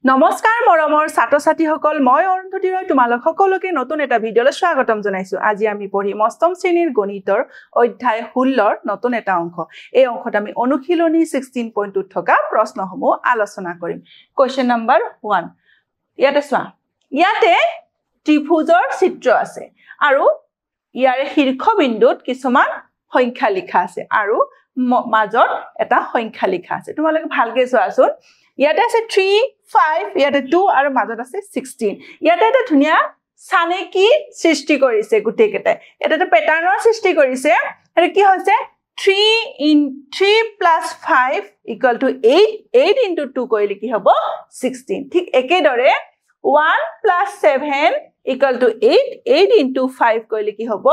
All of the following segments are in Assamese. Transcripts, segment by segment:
নমস্কাৰ মৰমৰ ছাত্ৰ-ছাত্ৰীসকল মই অৰুন্ধতী ৰয় তোমালোক সকলোকে নতুন এটা ভিডিঅলৈ স্বাগতম জনাইছো আজি আমি পঢ়িম অষ্টম শ্ৰেণীৰ গণিতৰ অধ্যায় 16ৰ নতুন এটা অংক এই অংকত আমি অনুশীলনী 16.2 থকা প্ৰশ্নসমূহ আলোচনা কৰিম কোৱেশ্চন নম্বৰ 1 ইয়াতে চোৱা ইয়াতে ত্ৰিভুজৰ চিত্ৰ আছে আৰু ইয়াৰে শীৰ্ষবিন্দুত কিছুমান সংখ্যা লিখা আছে আৰু মাজত এটা সংখ্যা লিখা আছে তোমালোকে ভালকৈ চোৱাচোন ইয়াতে আছে 3 5 ইয়াতে 2 আৰু মাজত আছে 16 ইয়াতে এটা ধুনিয়া সানে কি সৃষ্টি কৰিছে গুটে কেটাই এটা এটা প্যাটাৰ্নৰ সৃষ্টি কৰিছে আৰু কি হৈছে 3 in 3 plus 5 equal to 8 8 into 2 কৰিলে কি হ'ব 16 ঠিক একেদৰে 1 plus 7 equal to 8 8 into 5 কৰিলে কি হ'ব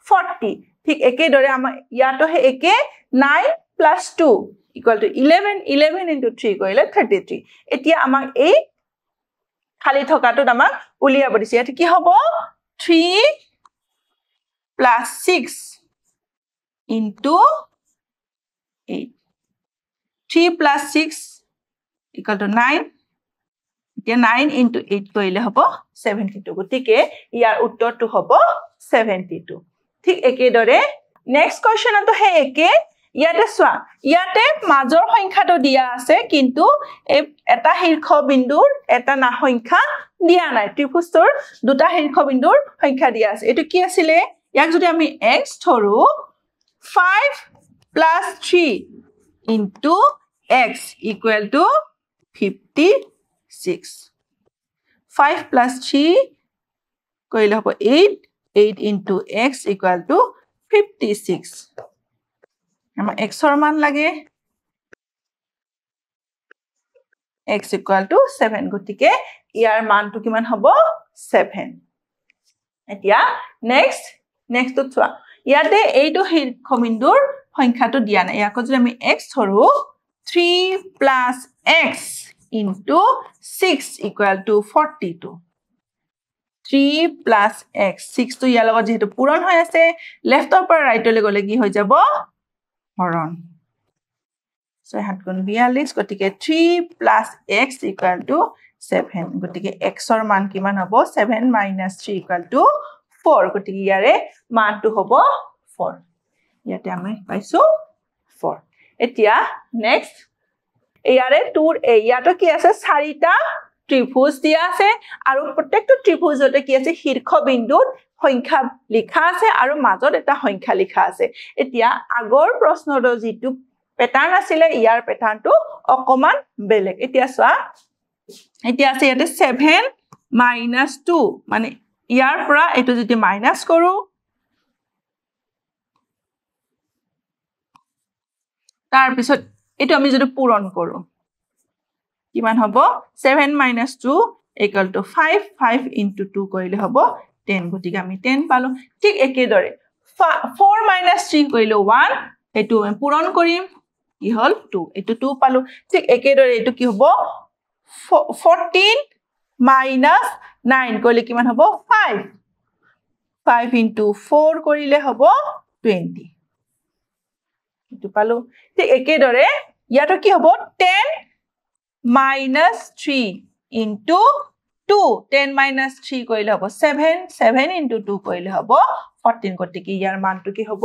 40 ঠিক একেদৰে আমাৰ ইয়াতো হে একে 9 plus 2 equal to 11 11 into 3 কৰিলে 33 এতিয়া আমাক এই খালি থকাটো আমাক উলিয়াব দিছে এটা কি হ'ব 3 plus 6 into 8 3 plus 6 equal to 9 এতিয়া 9 into 8 কৰিলে হ'ব 72 গতিকে ইয়াৰ উত্তৰটো হ'ব 72 ঠিক একেদৰে নেক্সট কোৱেশ্চনটো হে একে ইয়াতে চোৱা ইয়াতে মাজৰ সংখ্যাটো দিয়া আছে কিন্তু এটা শীৰ্ষবিন্দুৰ এটা না সংখ্যা দিয়া নাই ত্ৰিভুজৰ দুটা শীৰ্ষবিন্দুৰ সংখ্যা দিয়া আছে এটো কি আছিল ইয়াক যদি আমি x ধৰো 5 plus 3 into x equal to 56 5 plus 3 কৰিলে হ'ব 8 8 into x equal to 56 আমাৰ x ৰ মান লাগে x equal to 7 গতিকে ইয়াৰ মানটো কিমান হ'ব 7 এতিয়া নেক্সট তো চোৱা ইয়াতে এইটো শীৰ্ষবিন্দুৰ সংখ্যাটো দিয়া নাই ইয়াক যদি আমি x ধৰো 3 plus x into 6 equal to 42 3 plus x 6 to ইয়াৰ লগত যেহেতু পূৰণ হৈ আছে লেফটৰ পৰা ৰাইটলৈ গলে কি হৈ যাব হৰণ 6 গুণ 42 গতিকে 3 plus x equal to 7 গতিকে x ৰ মান কিমান হ'ব 7 minus 3 equal to 4 গতিকে ইয়াৰে মানটো হ'ব 4 ইয়াতে আমি পাইছো 4 এতিয়া নেক্সট ইয়াৰে টুৰ ইয়াটো কি আছে চাৰিটা ত্ৰিভুজ দিয়া আছে আৰু প্ৰত্যেকটো ত্ৰিভুজতে কি আছে শীৰ্ষবিন্দুত সংখ্যা লিখা আছে আৰু মাজত এটা সংখ্যা লিখা আছে এতিয়া আগৰ প্ৰশ্নৰ যেটো প্যাটাৰ্ন আছিল ইয়াৰ প্যাটাৰ্নটো অকমান বেলেগ এতিয়া চোৱা এতিয়া আছে ইয়াতে 7 minus 2 মানে ইয়াৰ পৰা এটো যদি মাইনাস কৰো তাৰ পিছত এটো আমি যদি পূৰণ কৰো কিমান হ'ব 7 minus 2 equal to 5 5 into 2 কৰিলে হ'ব 10 গতিকে আমি 10 পালো ঠিক একেদৰে 4 minus 3 কৰিলে 1 এটো আমি পূৰণ কৰিম কি হল 2 এটো 2 পালো ঠিক একেদৰে এটো কি হ'ব 14 minus 9 কৰিলে কিমান হ'ব 5 5 into 4 কৰিলে হ'ব 20 এটো পালো ঠিক একেদৰে ইয়াটো কি হ'ব 10 minus 3 into 2 10 minus 3 কৰিলে হ'ব 7 7 into 2 কৰিলে হ'ব 14 গতিকে ইয়াৰ মানটো কি হ'ব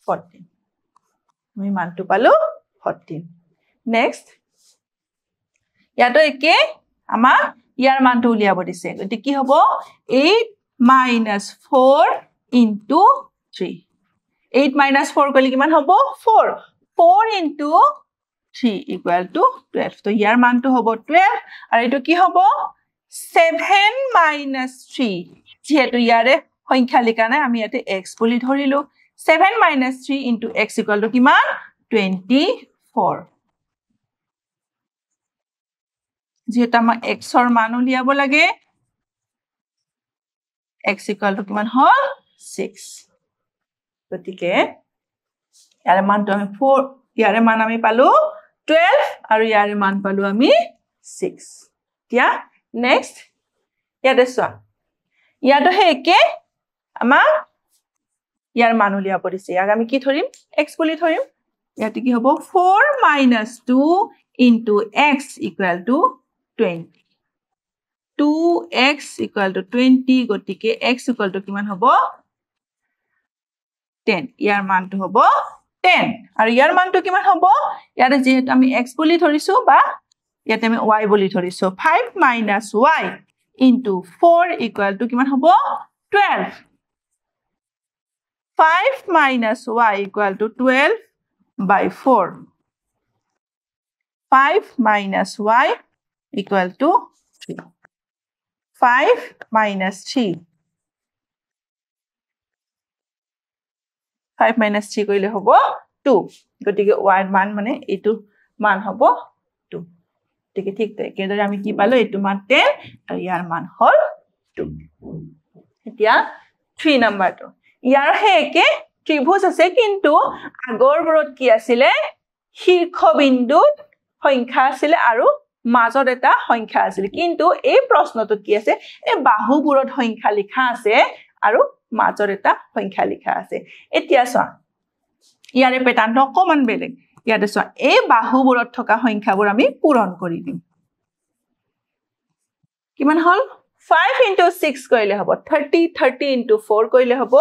14 আমি মানটো পালো 14 নেক্সট ইয়াটো একে আমাৰ ইয়াৰ মানটো উলিয়াব দিছে গতিকে কি হ'ব 8 minus 4 into 3 8 minus 4 কৰিলে কিমান হ'ব 4 4 into 3 equal to 12 তো ইয়াৰ মানটো হ'ব 12 আৰু এটো কি হ'ব 7 minus 3 যেহেতু ইয়াৰে সংখ্যা লিখা নাই আমি ইয়াতে x বুলি ধৰিলো 7 minus 3 into x equal to কিমান 24 যেহেতু আমাৰ x ৰ মান উলিয়াব লাগে x equal to কিমান হ'ল 6 গতিকে ইয়াৰ মানটো আমি 4 ইয়াৰে মান আমি পালো 12 আৰু ইয়াৰে মান পালো আমি 6 এতিয়া নেক্সট ইয়াতে চোৱা ইয়াটো হে একে আমাৰ ইয়াৰ মান উলিয়াব দিছে ইয়াক আমি কি ধৰিম x বুলি ধৰিম ইয়াতে কি হ'ব 4 minus 2 into x equal to 20 2x equal to 20 গতিকে x equal to কিমান হ'ব 10 ইয়াৰ মানটো হ'ব 10 আৰু ইয়াৰ মানটো কিমান হ'ব ইয়াতে যেহেতু আমি x বুলি ধৰিছো বা ইয়াতে আমি y বুলি ধৰিছো 5 minus y into 4 equal to কিমান হ'ব 12 5 minus y equal to 12 by 4 5 minus y equal to 3 5 minus 3 5 minus 3 কইলে হবো 2 গটিকে y মান মানে এটু মান হবো 2 ঠিক ঠিক তাই কেদরে আমি কি পালো এটু মান 10 আর ইয়ার মান হল 2 এতিয়া 3 নাম্বার তো ইয়ার হেকে ত্রিভুজ আছে কিন্তু আগৰ বৰত কি আছিল শীৰ্ষবিন্দুত সংখ্যা আছিল আৰু মাজত এটা সংখ্যা আছিল কিন্তু এই প্ৰশ্নটো কি আছে এই বাহুবোৰত সংখ্যা লিখা আছে আৰু মাজত এটা সংখ্যা লিখা আছে এতিয়া চোৱা ইয়াৰে পেটাৰ্ণটো অকমান বেলেগ ইয়াতে চোৱা এই বাহুবোৰত থকা সংখ্যাবোৰ আমি পূৰণ কৰি দিম কিমান হল 5 into 6 কইলে হবো 30 30 into 4 কইলে হবো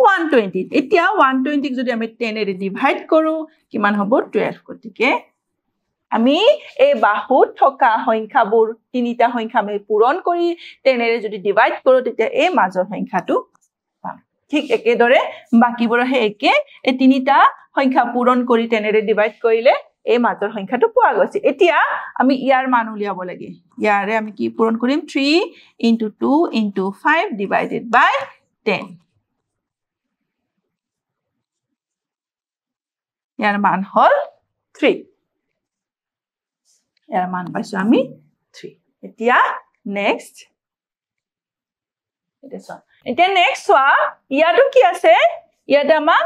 120 এতিয়া 120 যদি আমি 10 এৰে ডিভাইড কৰো কিমান হবো 12 গতিকে আমি এই বাহুত থকা সংখ্যাবোৰ তিনিটা সংখ্যা আমি পূৰণ কৰি 10 এৰে যদি ডিভাইড কৰো তেতিয়া এই মাজৰ সংখ্যাটো পাম ঠিক একেদৰে বাকিবোৰ হে একে এই তিনিটা সংখ্যা পূৰণ কৰি 10 এৰে ডিভাইড কৰিলে এই মাজৰ সংখ্যাটো পোৱা গৈছে এতিয়া আমি ইয়াৰ মান উলিয়াব লাগে ইয়াৰে আমি কি পূৰণ কৰিম 3 into 2 into 5 divided by 10 ইয়াৰ মান হল 3 ইয়াৰ মান পাইছো আমি 3 এতিয়া নেক্সট এতিয়া নেক্সট চোৱা ইয়াটো কি আছে ইয়াতে আমাৰ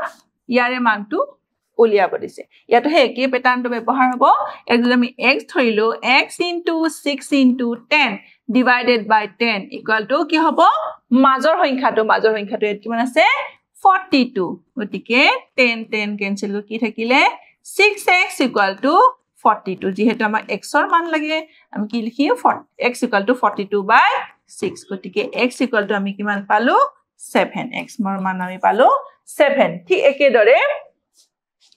ইয়াৰে মানটো উলিয়াব দিছে ইয়াটো হে কি পেটাৰ্ণটো ব্যৱহাৰ হ'ব যদি আমি x ধৰিলো x into 6 into 10 divided by 10 equal to কি হ'ব মাজৰ সংখ্যাটো ইয়াত কিমান আছে 42 গতিকে 10 10 কেনসেল কৰি কি থাকিলে 6x equal to 42 যেহেতু আমাৰ x ৰ মান লাগে আমি কি লিখিম x equal to 42 by 6 গতিকে x equal to আমি কিমান পালো 7 x ৰ মান আমি পালো 7 ঠিক একেদৰে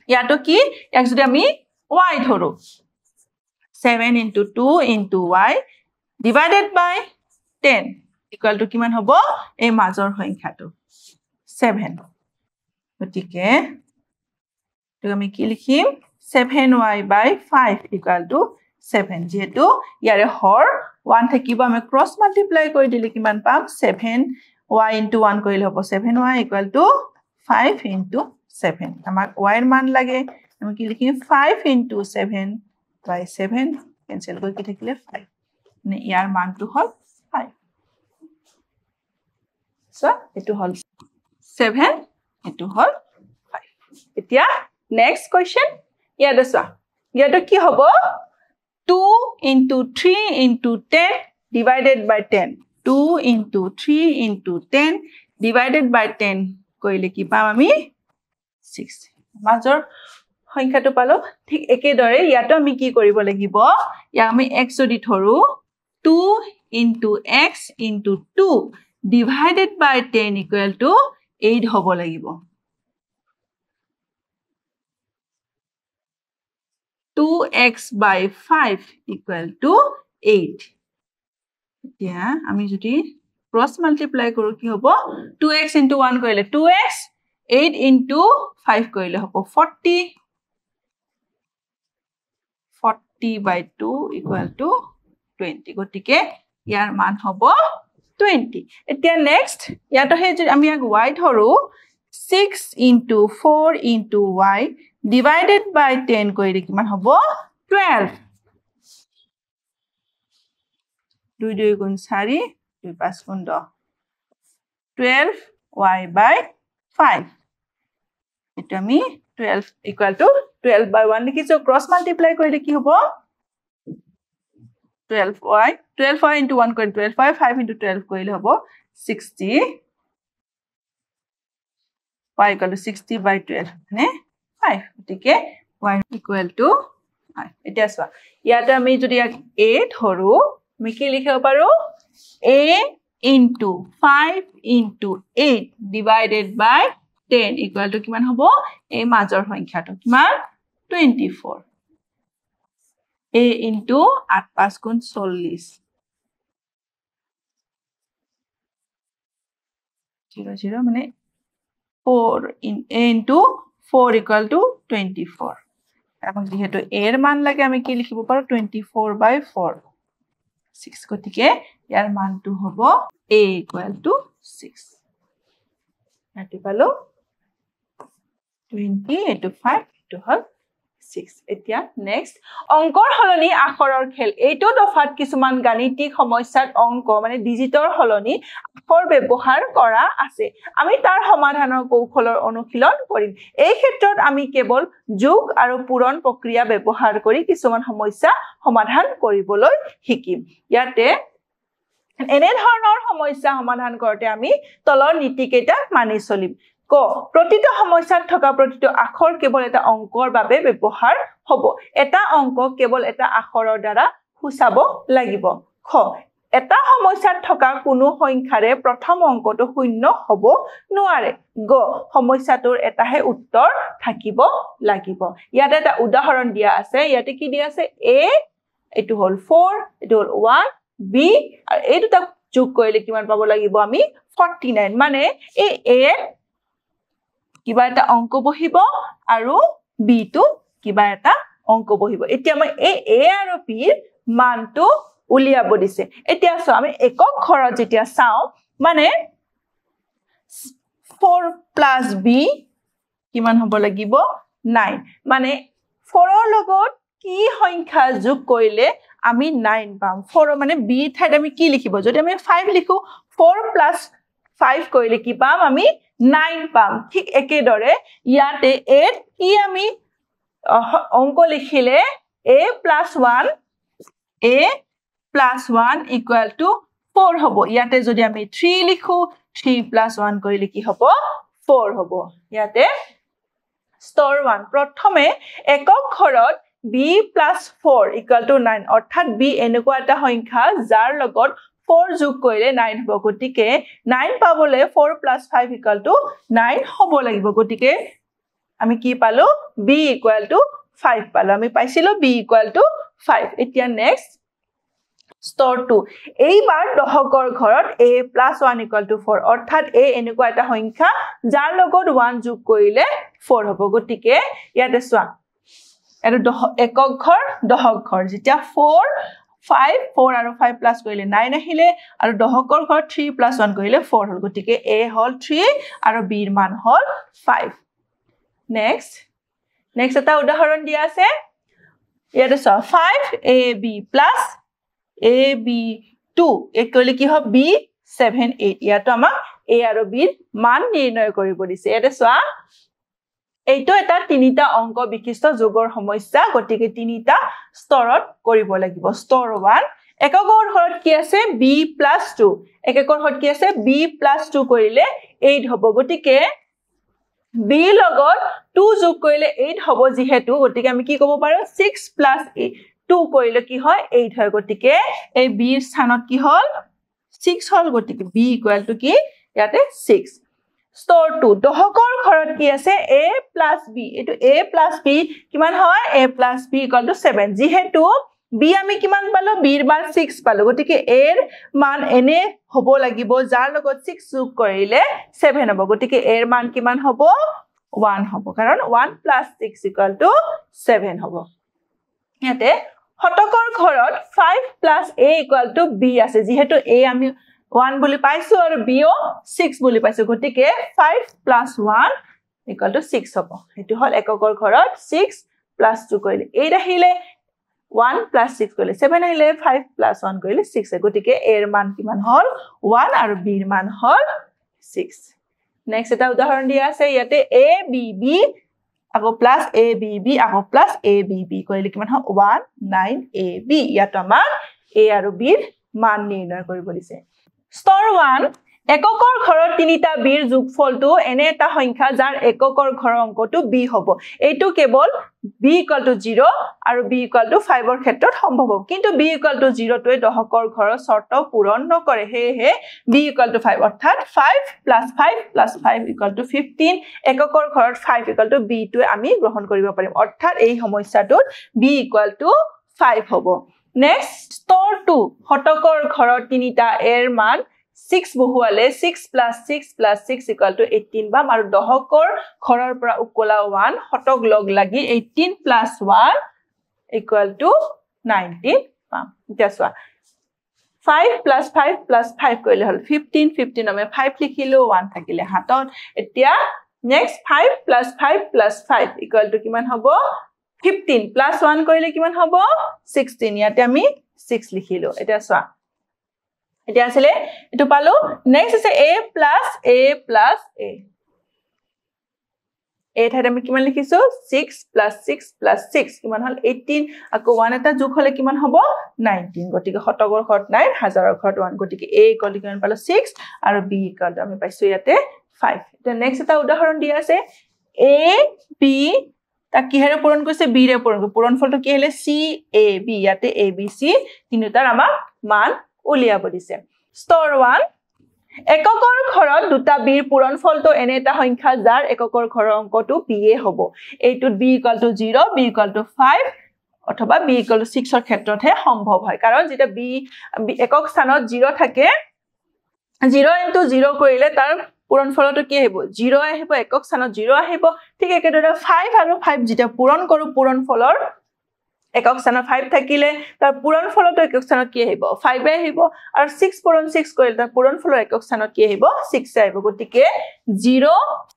ইয়াটো কি এক যদি আমি y ধৰো 7 into 2 into y divided by 10 equal to কিমান হ'ব এই মাজৰ সংখ্যাটো 7 গতিকে তো আমি কি লিখিম 7y by 5 equal to 7 যেহেতু ইয়াৰে হৰ 1 থাকিব আমি ক্ৰস মাল্টিপ্লাই কৰি দিলে কিমান পাম 7y into 1 কৰিলে হ'ব 7y equal to 5 into 7 আমাক y এর মান লাগে আমি কি লিখিম 5 into 7 by 7 ক্যান্সেল কৰি কি থাকিলে 5 মানে ইয়াৰ মানটো হল 5 সো এটো হল 7 এটো হল 5 এতিয়া নেক্সট কোৱেশ্চন ইয়াতে চোৱা ইয়াটো কি হ'ব 2 into 3 into 10 divided by 10 2 into 3 into 10 divided by 10 কৰিলে কি পাম আমি 6 মাজৰ সংখ্যাটো পালো ঠিক একেদৰে ইয়াটো আমি কি কৰিব লাগিব ইয়া আমি x যদি ধৰো 2 into x into 2 divided by 10 equal to 8 হ'ব লাগিব 2x by 5 equal to 8 এতিয়া আমি যদি ক্রস মাল্টিপ্লাই কৰো কি হ'ব 2x into 1 কৰিলে 2x 8 into 5 কৰিলে হ'ব 40 by 2 equal to 20 গতিকে ইয়াৰ মান হ'ব 20 এতিয়া নেক্সট ইয়াটো হে যদি আমি y ধৰো 6 into 4 into y divided by 10 কৰিলে কিমান হ'ব 12 2 2 গুণ 4 2 5 গুণ 10 12y by 5 এটা আমি 12 equal to 12 by 1 লিখিছো ক্রস মাল্টিপ্লাই কৰিলে কি হ'ব 12y into 1 কৰিলে 12y 5 into 12 কৰিলে হ'ব 60 y equal to 60 by 12 মানে 5 গতিকে y equal to 5 এটা চোৱা ইয়াতে আমি যদি a ধৰো আমি কি লিখিব পাৰো a into 5 into 8 divided by 10 equal to কিমান হ'ব এই মাজৰ সংখ্যাটো কিমান 24 a into 8 5 গুণ 40 0 মানে 4 a into 4 equal to 24 এখন যেহেতু a এর মান লাগে আমি কি লিখিব পাৰো 24/4 6 গতিকে ইয়াৰ মানটো হ'ব a equal to 6 নাটি পালো 20 into 5 to হল 6 এতিয়া নেক্সট অংকৰ হলনি আখৰৰ খেল এইটো দফাত কিছুমান গাণিতিক সমস্যাত অংক মানে ডিজিটৰ হলনি আখৰ ব্যৱহাৰ কৰা আছে আমি তাৰ সমাধানৰ কৌশলৰ অনুশীলন কৰিম এই ক্ষেত্ৰত আমি কেৱল যোগ আৰু পূৰণ প্ৰক্ৰিয়া ব্যৱহাৰ কৰি কিছুমান সমস্যা সমাধান কৰিবলৈ শিকিম ইয়াতে এনে ধৰণৰ সমস্যা সমাধান কৰতে আমি তলৰ নীতিকেইটা মানি চলিম ক প্ৰতিটো সমস্যাত থকা প্ৰতিটো আখৰ কেৱল এটা অংকৰ বাবে ব্যৱহাৰ হ'ব এটা অংক কেৱল এটা আখৰৰ দ্বাৰা খুচাব লাগিব খ এটা সমস্যাত থকা কোনো সংখ্যাৰে প্ৰথম অংকটো শূন্য হ'ব নোৱাৰে গ সমস্যাটোৰ এটাহে উত্তৰ থাকিব লাগিব ইয়াতে এটা উদাহৰণ দিয়া আছে ইয়াতে কি দিয়া আছে a এটো হল 4 এটো হল 1 b আৰু এই দুটা যোগ কৰিলে কিমান পাব লাগিব আমি 49 মানে এই a কিবা এটা অংক বহিব আৰু b টো কিবা এটা অংক বহিব এতিয়া মই এই a আৰু b ৰ মানটো উলিয়াব দিছে এতিয়া সো আমি একক ঘৰত যেতিয়া চাও মানে 4 + b কিমান হ'ব লাগিব 9 মানে 4 ৰ লগত কি সংখ্যা যোগ কৰিলে আমি 9 পাম 4 মানে b ঠাইত আমি কি লিখিব যদি আমি 5 লিখো 4 + 5 কৰিলে কি পাম আমি 9 পাম ঠিক একেদৰে ইয়াতে a কি আমি অংক লিখিলে a + 1 = 4 হ'ব ইয়াতে যদি আমি 3 লিখো 3 + 1 কৰিলে কি হ'ব 4 হ'ব ইয়াতে স্তৰ 1 প্ৰথমে একক ঘৰত b + 4 = 9 অৰ্থাৎ b এনেকুৱা এটা সংখ্যা যাৰ লগত 4 যোগ কৰিলে 9 হ'ব গতিকে 9 পাবলে 4 + 5 = 9 হ'ব লাগিব গতিকে আমি কি পালো b = 5 পালো আমি পাইছিলো b = 5 এতিয়া নেক্সট স্তৰ 2 এইবাৰ দহকৰ ঘৰত a + 1 = 4 অৰ্থাৎ a এনেকুৱা এটা সংখ্যা যাৰ লগত 1 যোগ কৰিলে 4 হ'ব গতিকে ইয়াতে চোৱা এটো একক ঘৰ দহক ঘৰ যেতিয়া 4 আৰু 5 প্লাস কৰিলে 9 আহিলে আৰু দহকৰ ঘৰ 3 + 1 কৰিলে 4 হল গতিকে a হল 3 আৰু b ৰ মান হল 5 নেক্সট এটা উদাহৰণ দিয়া আছে ইয়াতে চোৱা 5ab + ab2 এক কৰিলে কি হ'ব b 7 8 ইয়াতো আমাক a আৰু b ৰ মান নিৰ্ণয় কৰিব দিছে ইয়াতে চোৱা এইটো এটা তিনিটা অংক বিশিষ্ট যোগৰ সমস্যা গতিকে তিনিটা স্তৰত কৰিব লাগিব স্তৰ 1 এককৰ ঘৰত কি আছে b + 2 এককৰ ঘৰত কি আছে b + 2 কৰিলে 8 হ'ব গতিকে b লগত 2 যোগ কৰিলে 8 হ'ব যেহেতু গতিকে আমি কি ক'ব পাৰো 6 + 2 কৰিলে কি হয় 8 হয় গতিকে এই b ৰ স্থানত কি হল 6 হল গতিকে b = কি ইয়াতে 6 স্তৰ 2 দহকৰ ঘৰত কি আছে a + b এটো a + b কিমান হয় a + b = 7 যেহেতু b আমি কিমান পালো b ৰ মান 6 পালো গতিকে a ৰ মান এনে হ'ব লাগিব যাৰ লগত 6 যোগ কৰিলে 7 হ'ব গতিকে a ৰ মান কিমান হ'ব 1 হ'ব কাৰণ 1 + 6 = 7 হ'ব ইয়াতে শতকৰ ঘৰত 5 + a = b আছে যেহেতু a আমি 1 বুলি পাইছো আৰু b ও 6 বুলি পাইছো গতিকে 5 + 1 = 6 হ'ব এটো হল এককৰ ঘৰত 6 + 2 কৰিলে 8 আহিলে 1 + 6 কৰিলে 7 আহিলে 5 + 1 কৰিলে 6 গতিকে a ৰ মান কিমান হল 1 আৰু b ৰ মান হল 6 নেক্সট এটা উদাহৰণ দিয়া আছে ইয়াতে abb আকৌ +abb আকৌ +abb কৰিলে কিমান হয় 19ab ইয়াত আমাৰ a আৰু b ৰ মান নিৰ্ণয় কৰিব দিছে স্তৰ 1 এককৰ ঘৰৰ তিনিটা বিৰ যোগফলটো এনে এটা সংখ্যা যাৰ এককৰ ঘৰৰ অংকটো b হ'ব এইটো কেৱল b = 0 আৰু b = 5 ৰ ক্ষেত্ৰত সম্ভৱ হ'ব কিন্তু b = 0 টোৱে দহকৰ ঘৰৰ শৰ্ত পূৰণ নকৰে হেহে b = 5 অৰ্থাৎ 5 + 5 + 5 = 15 এককৰ ঘৰত 5 = b টোৱে আমি গ্ৰহণ কৰিব পাৰিম অৰ্থাৎ এই সমস্যাটোত b = 5 হ'ব নেক্সট স্তৰ 2 শতকৰ ঘৰৰ তিনিটা এৰ মান 6 বহুৱালে 6 + 6 + 6 = 18 পাম আৰু দহকৰ ঘৰৰ পৰা উকলা 1 শতক লগ লাগি 18 + 1 = 19 পাম এতিয়া চোৱা 5 + 5 + 5 কৰিলে হল 15 15 আমি 5 লিখিলো 1 থাকিলে হাতত এতিয়া নেক্সট 5 + 5 + 5 = কিমান হ'ব 15 + 1 কৰিলে কিমান হ'ব 16 ইয়াতে আমি 6 লিখিলো এতিয়া চোৱা এতিয়া আছে এটো পালো নেক্সট আছে a + a + a এই ঠাইত আমি কিমান লিখিছো 6 + 6 + 6 কিমান হল 18 আকৌ 1 এটা যোগ হলে কিমান হ'ব 19 গতিকে শতকৰ ঘৰত 9 হাজাৰৰ ঘৰত 1 গতিকে a = কিমান পালো 6 আৰু b = আমি পাইছো ইয়াতে 5 এতিয়া নেক্সট এটা উদাহৰণ দিয়া আছে a b তা কিহেৰে পূৰণ কৰিছে b ৰে পূৰণ ফলটো কি হলে c a b ইয়াতে a b c তিনিটাৰ আমাক মান উলিয়াব দিছে স্তৰ 1 এককৰ ঘৰত দুটা বিৰ পূৰণ ফলটো এনে এটা সংখ্যা যাৰ এককৰ ঘৰৰ অংকটো b এ হ'ব এইটোত b = 0 b = 5 অথবা b = 6 ৰ ক্ষেত্ৰতহে সম্ভৱ হয় কাৰণ যেটা b একক স্থানত 0 থাকে 0 * 0 কৰিলে তাৰ পূৰণ ফলটো কি আহিব 0 আহিব একক স্থানত 0 আহিব ঠিক একেদৰে 5 আৰু 5 যেটা পূৰণ কৰো পূৰণ ফলৰ একক স্থানত 5 থাকিলে তাৰ পূৰণ ফলটো একক স্থানত কি আহিব 5 আহিব আৰু 6 পূৰণ 6 কৰিলে তাৰ পূৰণ ফলৰ একক স্থানত কি আহিব 6 আহিব গতিকে 0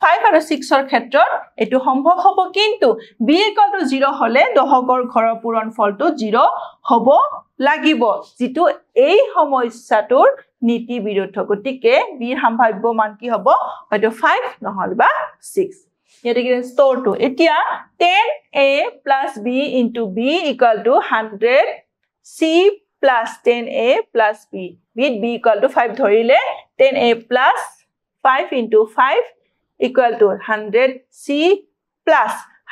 5 আৰু 6 ৰ ক্ষেত্ৰত এটো সম্ভৱ হ'ব কিন্তু b = 0 হলে দহকৰ ঘৰৰ পূৰণ ফলটো 0 হ'ব লাগিব যেটো এই সমস্যাটোৰ নীতি বিৰুদ্ধ গতিকে b ৰ সম্ভাৱ্য মান কি হ'ব হয়তো 5 নহল বা 6 ইয়াতে কি স্তৰ 2 এতিয়া 10a + b * b = 100 c + 10a + b with b = 5 ধৰিলে 10a + 5 * 5 = 100 c +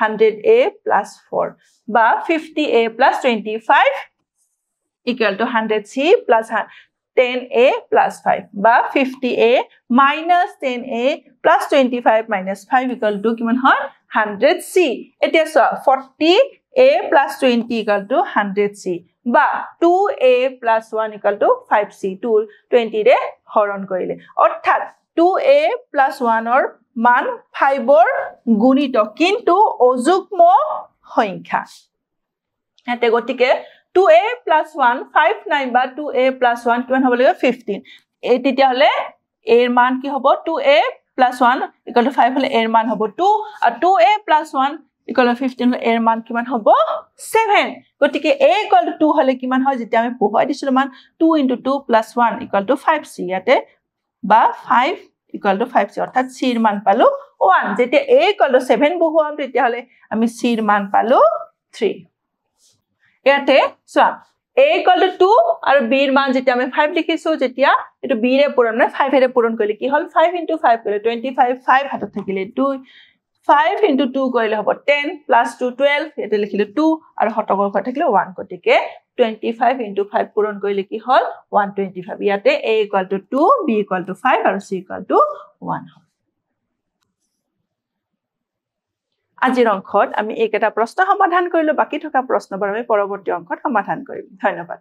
100a + 4 বা 50a + 25 = 100c + 10a + 5 বা 50a - 10a + 25 - 5 = কিমান হয় 100c এতিয়া চোৱা 40a + 20 = 100c বা 2a + 1 = 5c 20 ৰে হৰণ কৰিলে অৰ্থাৎ 2a + 1 ৰ মান 5 ৰ গুণিত কিন্তু অযুগ্ম সংখ্যা এতে গতিকে 2a + 1 5 9 বা 2a + 1 কিমান হ'ব লাগিব 15 এই তেতিয়া হলে a ৰ মান কি হ'ব 2a + 1 = 5 হলে a ৰ মান হ'ব 2 আৰু 2a + 1 = 15 হলে a ৰ মান কিমান হ'ব 7 গতিকে a = 2 হলে কিমান হয় যেতিয়া আমি বহুৱাই দিছিলো মান 2 * 2 + 1 = 5c ইয়াতে বা 5 = 5c অৰ্থাৎ c ৰ মান পালো 1 যেতিয়া a = 7 বহুৱাম তেতিয়া হলে আমি c ৰ মান পালো 3 ইয়াতে চোৱা a = 2 আৰু b ৰ মান যেতিয়া আমি 5 লিখিছো যেতিয়া এটো b ৰে পূৰণ নহয় 5 ৰে পূৰণ কৰিলে কি হল 5 * 5 কৰিলে 25 5 হাতত থাকিলে 2 5 * 2 কৰিলে হ'ব 10 + 2 12 এতে লিখিলে 2 আৰু শতকৰ ঘৰত থাকিলে 1 গতিকে 25 * 5 পূৰণ কৰিলে কি হল 125 ইয়াতে a = 2 b = 5 আৰু c = 1 আজিৰ অংকত আমি এইকেটা প্ৰশ্ন সমাধান কৰিলো বাকি থকা প্ৰশ্নবোৰ আমি পৰৱৰ্তী অংকত সমাধান কৰিম ধন্যবাদ